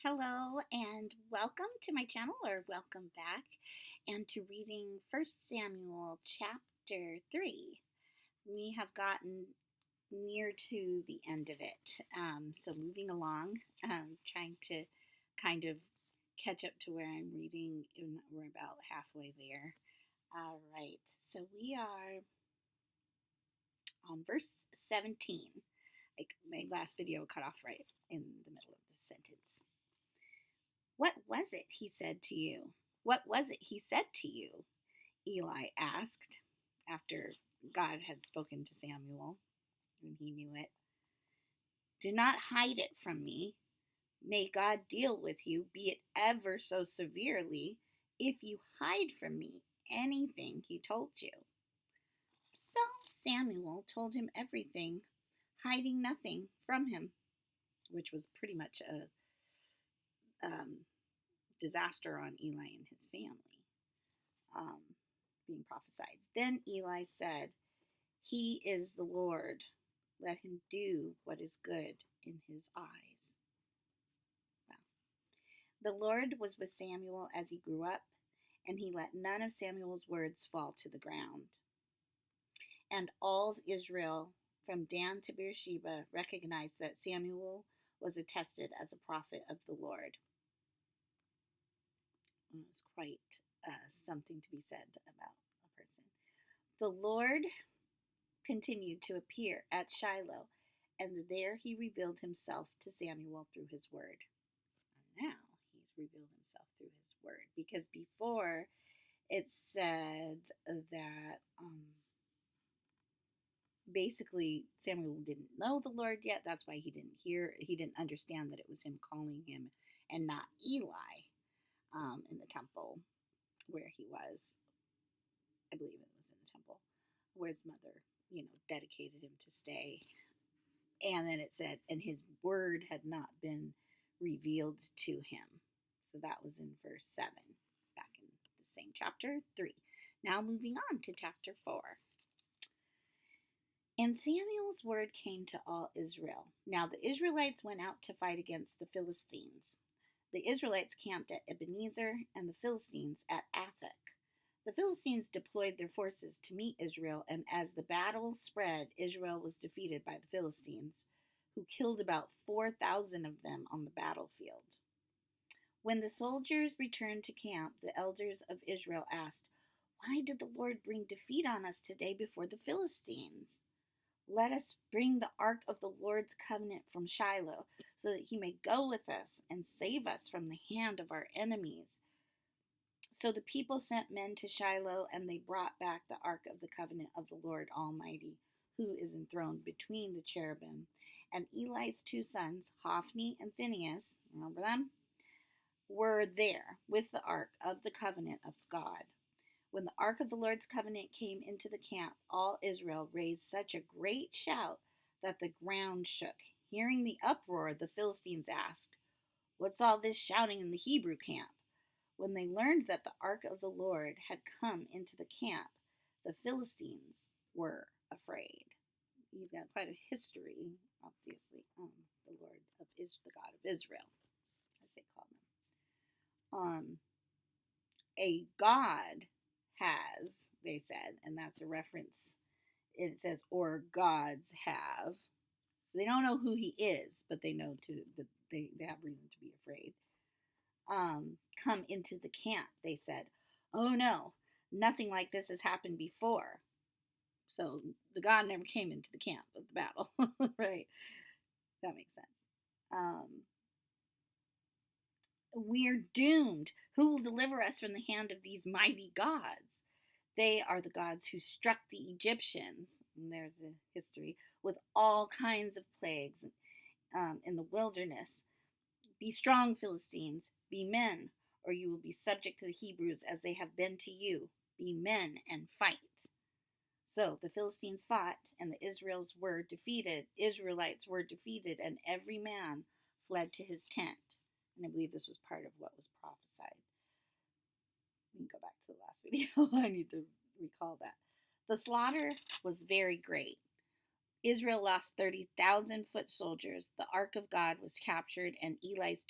Hello and welcome to my channel, or welcome back, and to reading First Samuel chapter 3. We have gotten near to the end of it. So moving along, trying to kind of catch up to where I'm reading, and we're about halfway there. All right, so we are on verse 17. Like my last video cut off right in the middle of the sentence. What was it he said to you? What was it he said to you? Eli asked after God had spoken to Samuel and he knew it. Do not hide it from me. May God deal with you, be it ever so severely, if you hide from me anything he told you. So Samuel told him everything, hiding nothing from him, which was pretty much a disaster on Eli and his family, being prophesied. Then Eli said, He is the Lord. Let him do what is good in his eyes. Wow. The Lord was with Samuel as he grew up, and he let none of Samuel's words fall to the ground. And all Israel, from Dan to Beersheba, recognized that Samuel was attested as a prophet of the Lord. It's quite something to be said about a person. The Lord continued to appear at Shiloh, and there he revealed himself to Samuel through his word. And now he's revealed himself through his word, because before it said that basically Samuel didn't know the Lord yet. That's why he didn't understand that it was him calling him and not Eli in the temple where he was. I believe it was in the temple where his mother, dedicated him to stay. And then it said, and his word had not been revealed to him. So that was in verse 7, back in the same chapter 3. Now moving on to chapter 4. And Samuel's word came to all Israel. Now the Israelites went out to fight against the Philistines. The Israelites camped at Ebenezer and the Philistines at Aphek. The Philistines deployed their forces to meet Israel, and as the battle spread, Israel was defeated by the Philistines, who killed about 4,000 of them on the battlefield. When the soldiers returned to camp, the elders of Israel asked, Why did the Lord bring defeat on us today before the Philistines? Let us bring the ark of the Lord's covenant from Shiloh, so that he may go with us and save us from the hand of our enemies. So the people sent men to Shiloh, and they brought back the ark of the covenant of the Lord Almighty, who is enthroned between the cherubim. And Eli's 2 sons, Hophni and Phinehas, remember them, were there with the ark of the covenant of God. When the ark of the Lord's covenant came into the camp, all Israel raised such a great shout that the ground shook. Hearing the uproar, the Philistines asked, What's all this shouting in the Hebrew camp? When they learned that the ark of the Lord had come into the camp, the Philistines were afraid. He's got quite a history, obviously, the Lord of the God of Israel, as they call him. A God has, they said, and that's a reference. It says, or gods have. So they don't know who he is, but they know that they have reason to be afraid. Come into the camp, they said. Oh no, nothing like this has happened before. So the God never came into the camp of the battle, right? That makes sense. We're doomed. Who will deliver us from the hand of these mighty gods? They are the gods who struck the Egyptians, and there's a history, with all kinds of plagues in the wilderness. Be strong, Philistines. Be men, or you will be subject to the Hebrews as they have been to you. Be men and fight. So the Philistines fought, and the Israelites were defeated, and every man fled to his tent. And I believe this was part of what was prophesied. We can go back to the last video. I need to recall that. The slaughter was very great. Israel lost 30,000 foot soldiers. The ark of God was captured, and Eli's